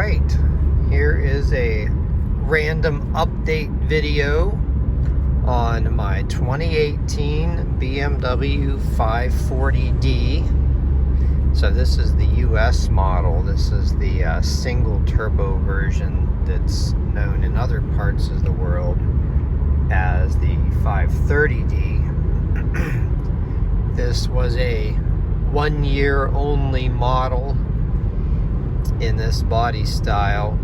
right, here is a random update video on my 2018 BMW 540D. So this is the US model. This is the single turbo version that's known in other parts of the world as the 530D. This was a 1 year only model in this body style,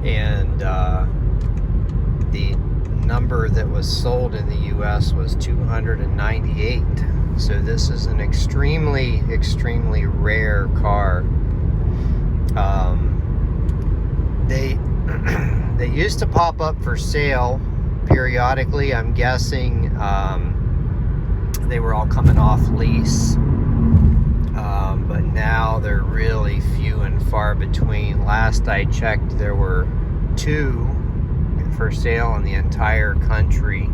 and the number that was sold in the US was 298. So this is an extremely rare car. They used to pop up for sale periodically. I'm guessing they were all coming off lease, but now they're really few and far between. Last I checked, there were 2 for sale in the entire country,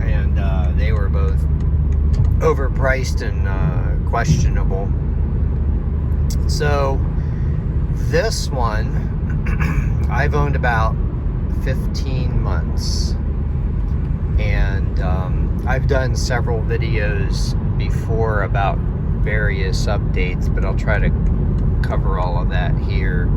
and they were both overpriced and questionable. So this one I've owned about 15 months, and I've done several videos before about various updates, but I'll try to cover all of that here.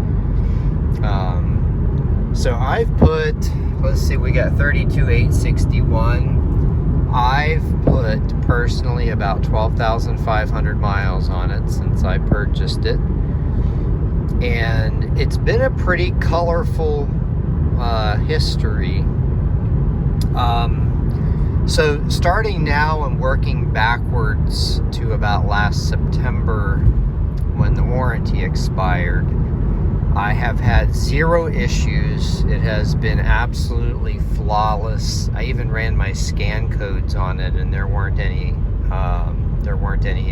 So I've put, let's see, we got 32,861. I've put personally about 12,500 miles on it since I purchased it, and it's been a pretty colorful history. So starting now and working backwards to about last September when the warranty expired, I have had 0 issues. It has been absolutely flawless. I even ran my scan codes on it, and there weren't any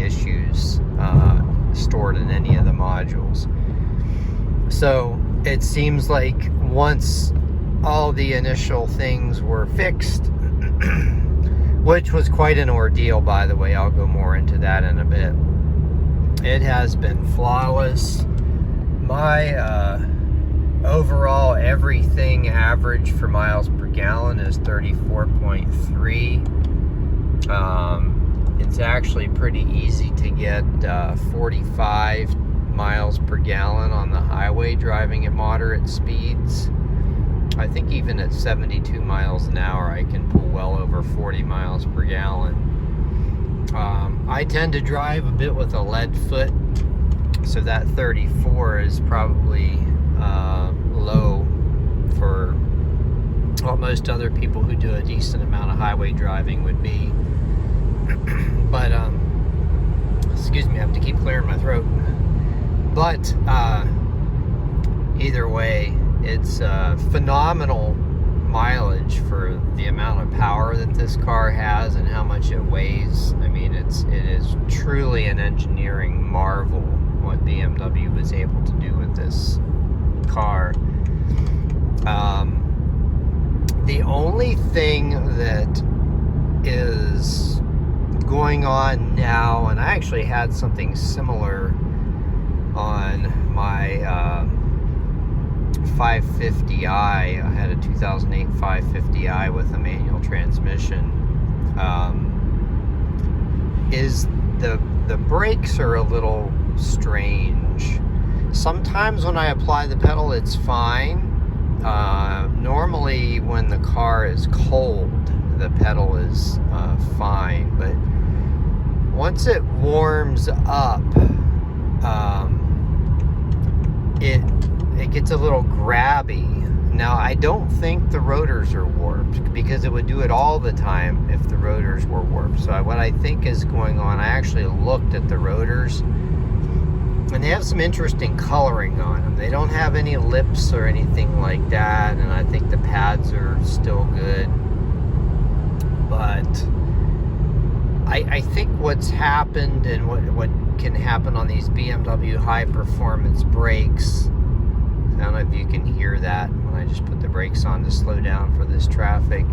issues stored in any of the modules. So it seems like once all the initial things were fixed, which was quite an ordeal, by the way, I'll go more into that in a bit, it has been flawless. My overall everything average for miles per gallon is 34.3. It's actually pretty easy to get 45 miles per gallon on the highway driving at moderate speeds. I think even at 72 miles an hour I can pull well over 40 miles per gallon. I tend to drive a bit with a lead foot, so that 34 is probably low for what most other people who do a decent amount of highway driving would be. But excuse me, I have to keep clearing my throat. But either way, it's phenomenal mileage for the amount of power that this car has and how much it weighs. I mean, it is truly an engineering marvel what BMW was able to do with this car. The only thing that is going on now, and I actually had something similar on my 550i. I had a 2008 550i with a manual transmission. Is the brakes are a little strange. Sometimes when I apply the pedal, it's fine. Normally when the car is cold, the pedal is fine, but once it warms up, it gets a little grabby. Now, I don't think the rotors are warped, because it would do it all the time if the rotors were warped. So what I think is going on, I actually looked at the rotors, and they have some interesting coloring on them. They don't have any lips or anything like that, and I think the pads are still good. But I think what's happened, and what can happen on these BMW high performance brakes, I don't know if you can hear that when I just put the brakes on to slow down for this traffic.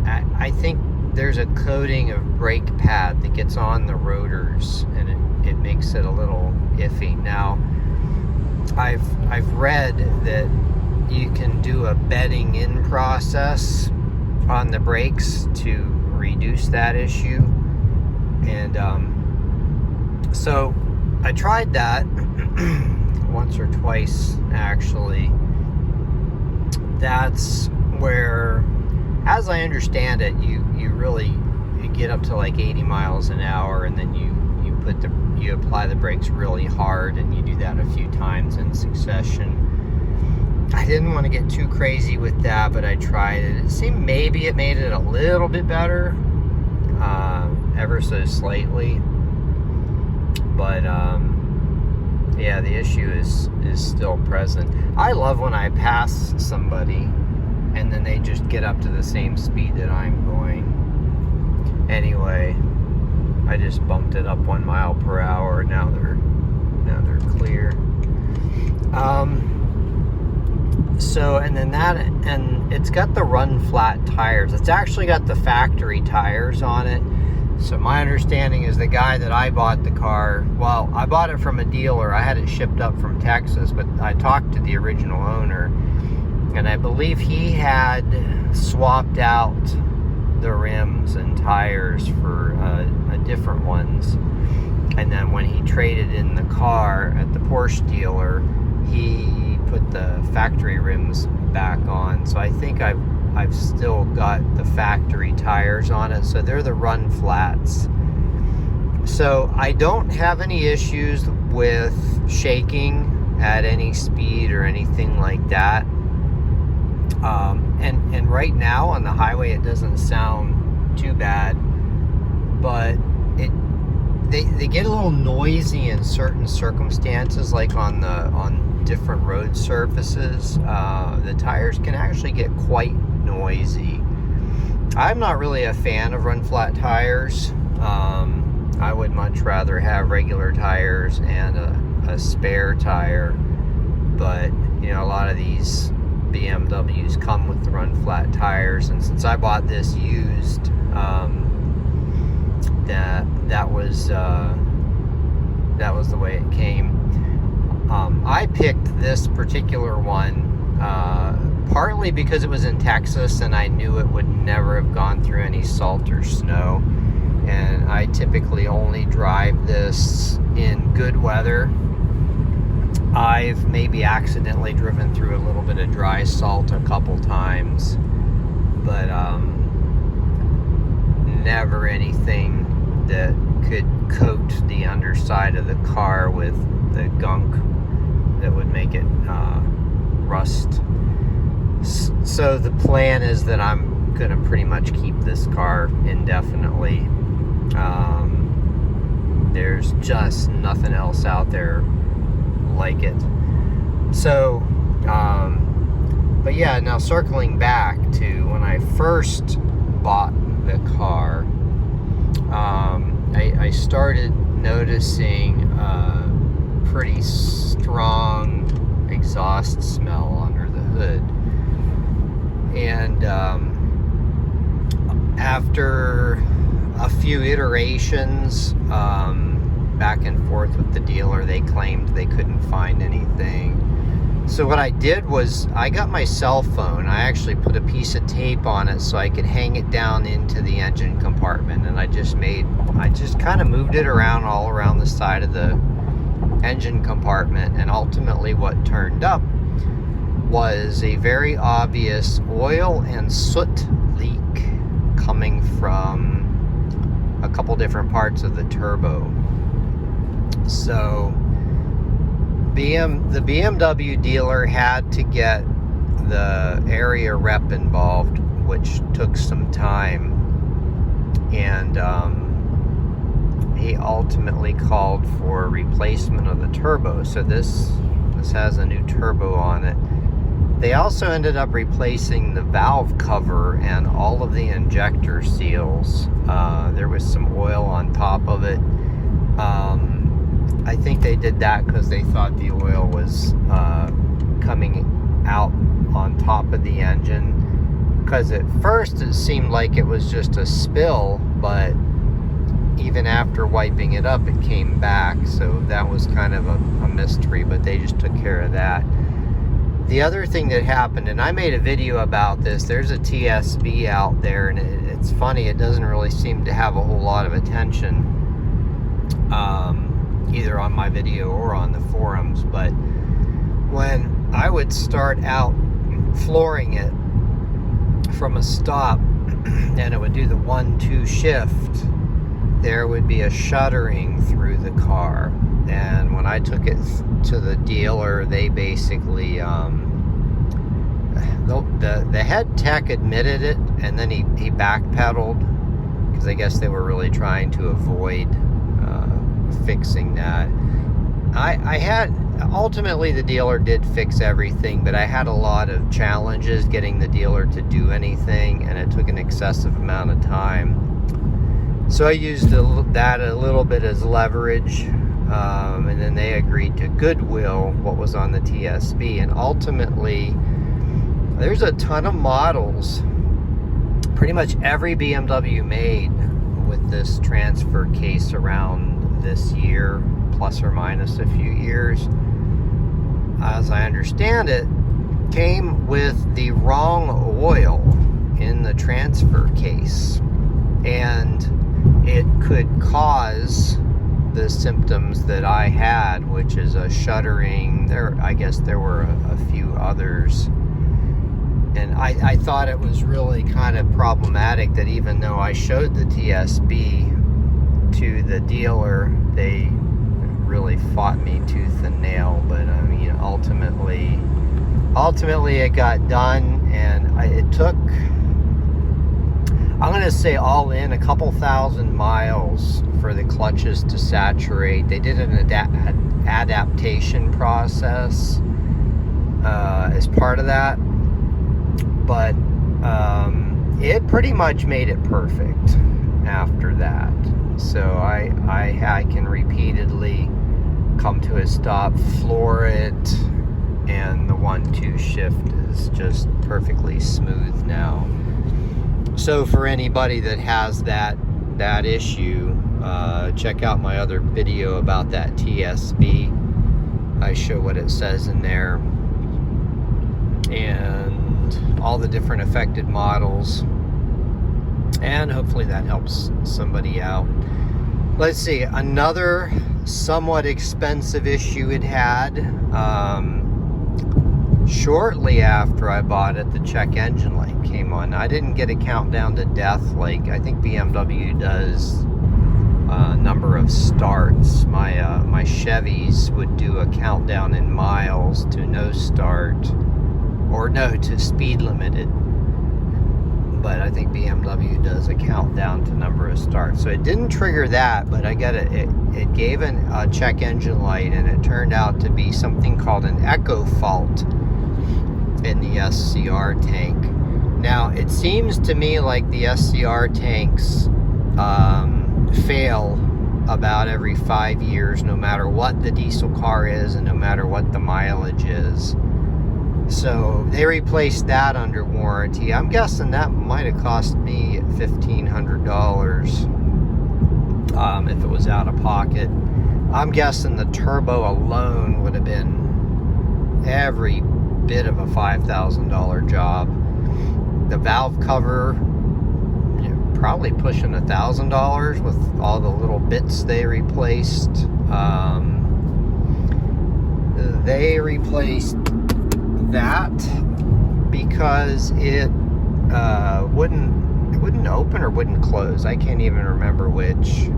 I think there's a coating of brake pad that gets on the rotors, and it makes it a little iffy. Now, I've read that you can do a bedding in process on the brakes to reduce that issue. And so I tried that once or twice, actually. That's where, as I understand it, you get up to like 80 miles an hour, and then you apply the brakes really hard, and you do that a few times in succession. I didn't want to get too crazy with that, but I tried it. It seemed maybe it made it a little bit better, ever so slightly. But yeah, the issue is still present. I love when I pass somebody and then they just get up to the same speed that I'm going. Anyway, I just bumped it up 1 mile per hour. Now they're clear. So, and then and it's got the run flat tires. It's actually got the factory tires on it. So my understanding is the guy that I bought the car, well, I bought it from a dealer. I had it shipped up from Texas, but I talked to the original owner, and I believe he had swapped out the rims and tires for different ones. And then when he traded in the car at the Porsche dealer, he put the factory rims back on. So I think I've still got the factory tires on it. So they're the run flats. So I don't have any issues with shaking at any speed or anything like that. And right now on the highway it doesn't sound too bad, but they get a little noisy in certain circumstances, like on different road surfaces. The tires can actually get quite noisy. I'm not really a fan of run flat tires. I would much rather have regular tires and a spare tire, but you know, a lot of these BMWs come with the run flat tires, and since I bought this used, that was the way it came. I picked this particular one partly because it was in Texas and I knew it would never have gone through any salt or snow, and I typically only drive this in good weather. I've maybe accidentally driven through a little bit of dry salt a couple times, but never anything that could coat the underside of the car with the gunk that would make it rust. So the plan is that I'm gonna pretty much keep this car indefinitely. There's just nothing else out there like it. So but yeah, now circling back to when I first bought the car, I started noticing a pretty strong exhaust smell under the hood, and after a few iterations back and forth with the dealer, they claimed they couldn't find anything. So what I did was I got my cell phone. I actually put a piece of tape on it so I could hang it down into the engine compartment, and I just kind of moved it around all around the side of the engine compartment, and ultimately what turned up was a very obvious oil and soot leak coming from a couple different parts of the turbo. So the BMW dealer had to get the area rep involved, which took some time, and he ultimately called for a replacement of the turbo. So this has a new turbo on it. They also ended up replacing the valve cover and all of the injector seals. There was some oil on top of it. I think they did that because they thought the oil was coming out on top of the engine. Because at first it seemed like it was just a spill, but even after wiping it up, it came back. So that was kind of a mystery, but they just took care of that. The other thing that happened, and I made a video about this, there's a TSB out there, and it's funny, it doesn't really seem to have a whole lot of attention, either on my video or on the forums. But when I would start out flooring it from a stop, and it would do the 1-2 shift, there would be a shuddering through the car. And when I took it to the dealer, they basically the head tech admitted it, and then he backpedaled, because I guess they were really trying to avoid fixing that. I had, ultimately the dealer did fix everything, but I had a lot of challenges getting the dealer to do anything, and it took an excessive amount of time. So I used that a little bit as leverage, and then they agreed to goodwill what was on the TSB. And ultimately, there's a ton of models, pretty much every BMW made with this transfer case around this year, plus or minus a few years. As I understand it, came with the wrong oil in the transfer case, and it could cause the symptoms that I had, which is a shuddering. I guess there were a few others, and I thought it was really kind of problematic that even though I showed the TSB to the dealer, they really fought me tooth and nail. But I mean, ultimately it got done, and it took, I'm going to say all in, a couple thousand miles for the clutches to saturate. They did an adaptation process as part of that, but it pretty much made it perfect after that. So I can repeatedly come to a stop, floor it, and the 1-2 shift is just perfectly smooth now. So for anybody that has that issue, check out my other video about that TSB. I show what it says in there, and all the different affected models, and hopefully that helps somebody out. Let's see, another somewhat expensive it had. Shortly after I bought it, the check engine light came on. I didn't get a countdown to death like I think BMW does, number of starts. My Chevys would do a countdown in miles to no start, or no, to speed limited. But I think BMW does a countdown to number of starts. So it didn't trigger that, but I got it gave a check engine light, and it turned out to be something called an echo fault in the SCR tank. Now, it seems to me like the SCR tanks fail about every 5 years, no matter what the diesel car is and no matter what the mileage is. So they replaced that under warranty. I'm guessing that might have cost me $1,500 if it was out of pocket. I'm guessing the turbo alone would have been every bit of a $5,000 job. The valve cover, probably pushing $1,000 with all the little bits they replaced. They replaced that because it wouldn't open or wouldn't close. I can't even remember which.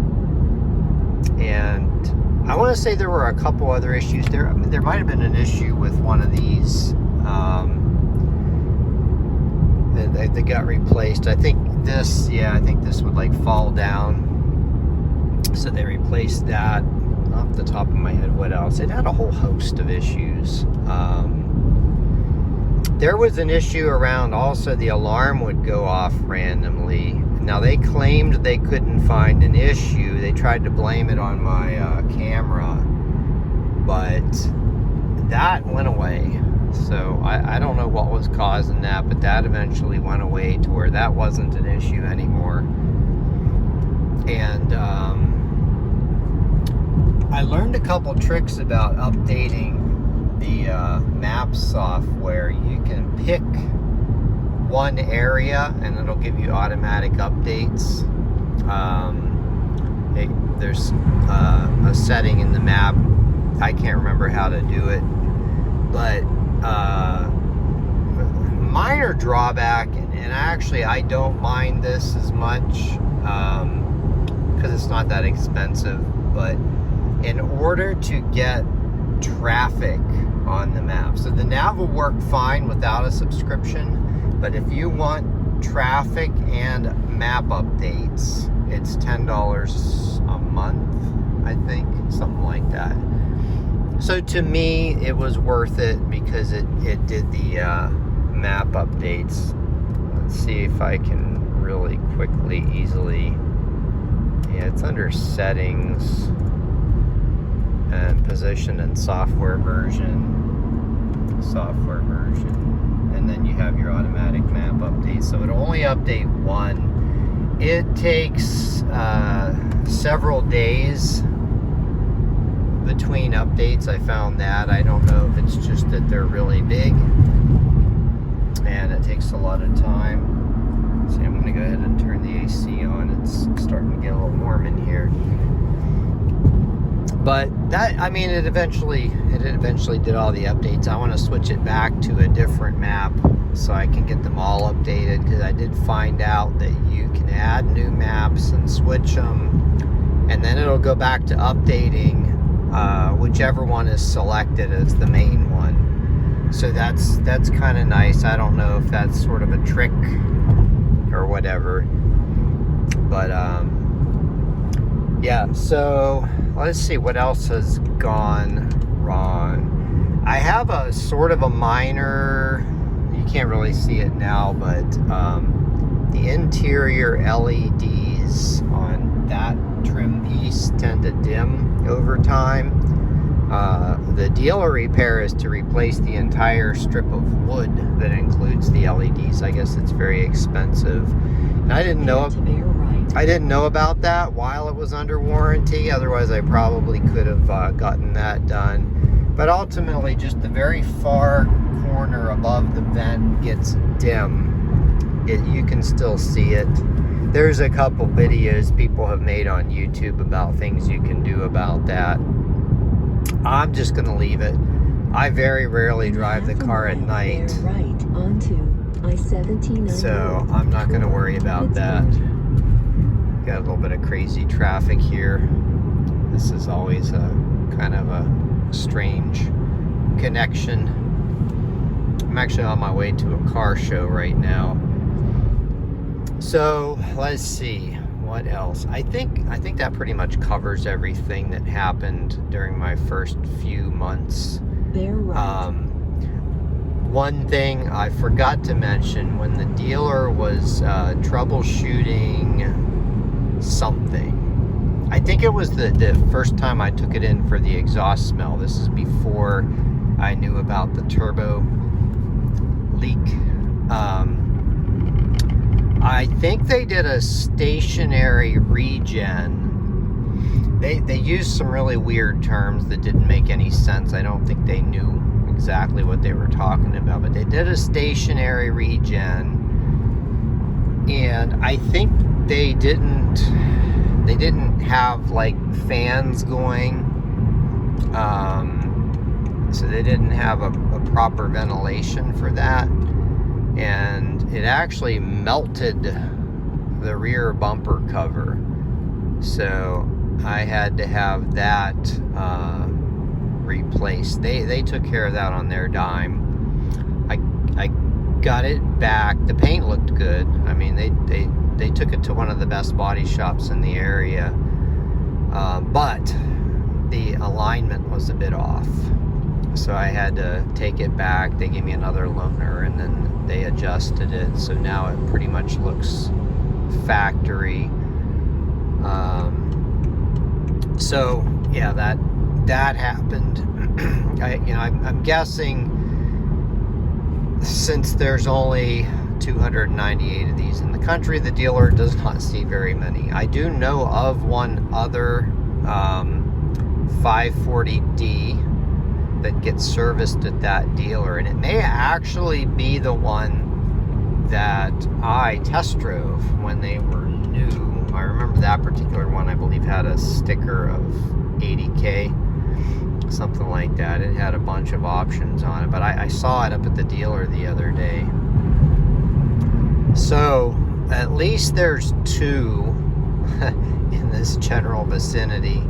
And I want to say there were a couple other issues there. I mean, there might have been an issue with one of these that got replaced. I think this would like fall down. So they replaced that. Off the top of my head, what else? It had a whole host of issues. There was an issue around also the alarm would go off randomly. Now, they claimed they couldn't find an issue. They tried to blame it on my camera, but that went away. So I don't know what was causing that, but that eventually went away to where that wasn't an issue anymore. And I learned a couple tricks about updating the map software. You can pick one area and it'll give you automatic updates. There's a setting in the map. I can't remember how to do it, but minor drawback, and actually I don't mind this as much because it's not that expensive, but in order to get traffic on the map, so the nav will work fine without a subscription, but if you want traffic and map updates, it's $10 a month, I think, something like that. So to me, it was worth it because it did the map updates. Let's see if I can really quickly, easily. Yeah, it's under settings and position and software version, and then you have your automatic map update. So it'll only update one. It takes several days between updates. I found that. I don't know if it's just that they're really big and it takes a lot of time. See, I'm going to go ahead and turn the AC on. It's starting to get a little warm in here. But that, I mean, it eventually did all the updates. I want to switch it back to a different map so I can get them all updated, because I did find out that you can add new maps and switch them, and then it'll go back to updating whichever one is selected as the main one. So that's kind of nice. I don't know if that's sort of a trick or whatever, but yeah. So let's see what else has gone wrong. I have a sort of a minor, you can't really see it now, but the interior LEDs on that trim piece tend to dim over time. The dealer repair is to replace the entire strip of wood that includes the LEDs. I guess it's very expensive. And I didn't know about that while it was under warranty. Otherwise, I probably could have gotten that done. But ultimately, just the very far corner above the vent gets dim. You can still see it. There's a couple videos people have made on YouTube about things you can do about that. I'm just going to leave it. I very rarely drive the car at night, so I'm not going to worry about that. Got a little bit of crazy traffic here. This is always a kind of a strange connection. I'm actually on my way to a car show right now. So let's see what else. I think that pretty much covers everything that happened during my first few months. One thing I forgot to mention, when the dealer was troubleshooting something, I think it was the first time I took it in for the exhaust smell. This is before I knew about the turbo leak. I think they did a stationary regen. They used some really weird terms that didn't make any sense. I don't think they knew exactly what they were talking about, but they did a stationary regen, and I think they didn't have like fans going, so they didn't have a proper ventilation for that, and it actually melted the rear bumper cover, so I had to have that replaced. They took care of that on their dime. I got it back. The paint looked good. I mean, they took it to one of the best body shops in the area, but the alignment was a bit off, so I had to take it back. They gave me another loaner, and then they adjusted it, so now it pretty much looks factory. So yeah, that happened. I'm guessing, since there's only 298 of these in the country. The dealer does not see very many. I do know of one other 540D that gets serviced at that dealer, and it may actually be the one that I test drove when they were new. I remember that particular one, I believe, had a sticker of 80K, something like that. It had a bunch of options on it, but I saw it up at the dealer the other day. So at least there's two in this general vicinity.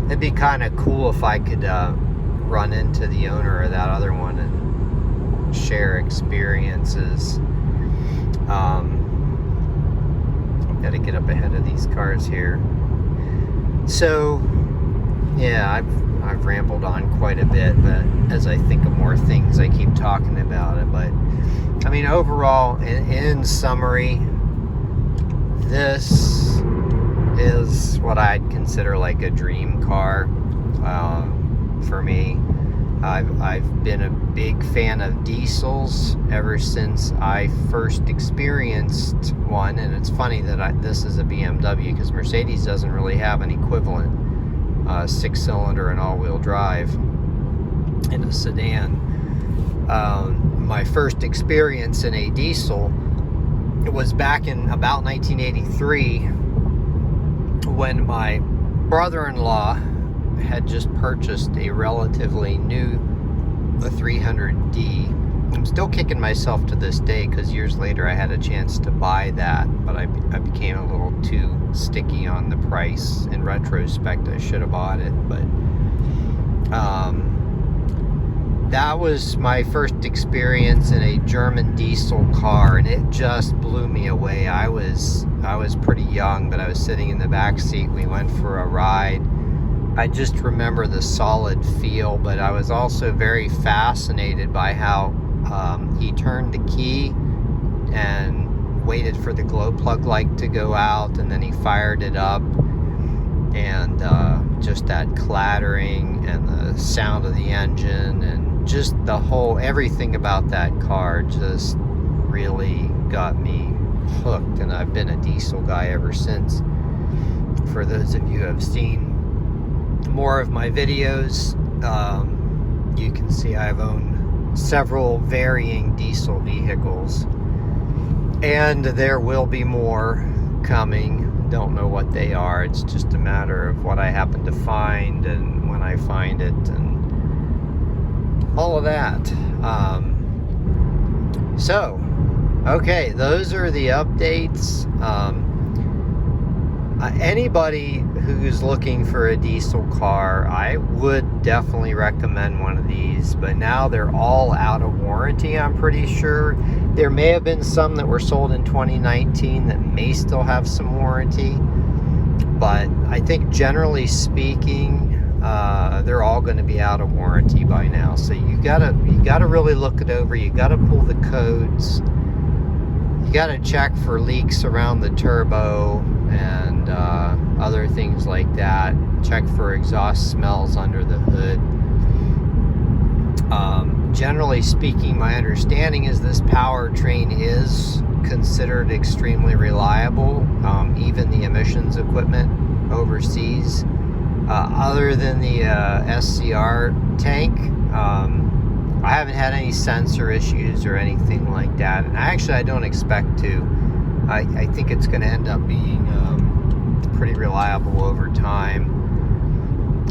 It'd be kind of cool if I could run into the owner of that other one and share experiences. I've got to get up ahead of these cars here. So yeah, I've rambled on quite a bit, but as I think of more things, I keep talking about it. But I mean, overall, in summary, this is what I'd consider like a dream car for me. I've been a big fan of diesels ever since I first experienced one, and it's funny that this is a BMW because Mercedes doesn't really have an equivalent 6-cylinder and all-wheel drive in a sedan. My first experience in a diesel, it was back in about 1983 when my brother-in-law had just purchased a relatively new 300D. I'm still kicking myself to this day because years later I had a chance to buy that, but I became a little too sticky on the price. In retrospect, I should have bought it, but that was my first experience in a German diesel car, and it just blew me away. I was pretty young, but I was sitting in the back seat. We went for a ride. I just remember the solid feel, but I was also very fascinated by how he turned the key and waited for the glow plug light to go out, and then he fired it up, and just that clattering and the sound of the engine and just the whole, everything about that car just really got me hooked, and I've been a diesel guy ever since. For those of you who have seen more of my videos, you can see I've owned several varying diesel vehicles, and there will be more coming. Don't know what they are. It's just a matter of what I happen to find and when I find it and all of that. So okay, those are the updates. Anybody who's looking for a diesel car, I would definitely recommend one of these, but now they're all out of warranty, I'm pretty sure. There may have been some that were sold in 2019 that may still have some warranty, but I think generally speaking, they're all going to be out of warranty by now. So you gotta really look it over. You gotta pull the codes. You gotta check for leaks around the turbo and other things like that. Check for exhaust smells under the hood. Generally speaking, my understanding is this powertrain is considered extremely reliable, even the emissions equipment overseas. Other than the SCR tank, I haven't had any sensor issues or anything like that, and I don't expect to. I think it's going to end up being pretty reliable over time.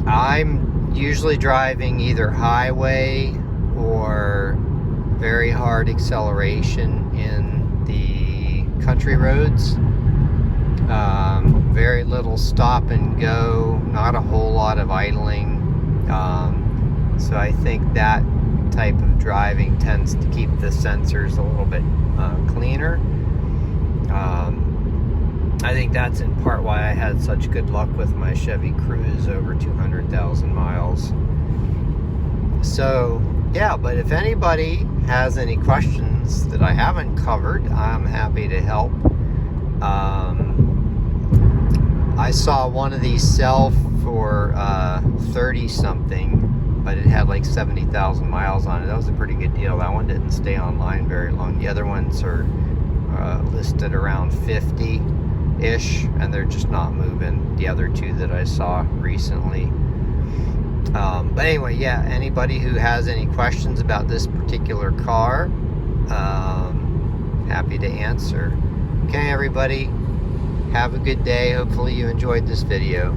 I'm usually driving either highway or very hard acceleration in the country roads. Very little stop and go, not a whole lot of idling. So I think that type of driving tends to keep the sensors a little bit cleaner. I think that's in part why I had such good luck with my Chevy Cruze over 200,000 miles. So yeah, but if anybody has any questions that I haven't covered, I'm happy to help. I saw one of these sell for 30 something but it had like 70,000 miles on it. That was a pretty good deal. That one didn't stay online very long. The other ones are listed around 50-ish, and they're just not moving. The other two that I saw recently. But anyway, yeah, anybody who has any questions about this particular car, happy to answer. Okay, everybody, have a good day. Hopefully you enjoyed this video.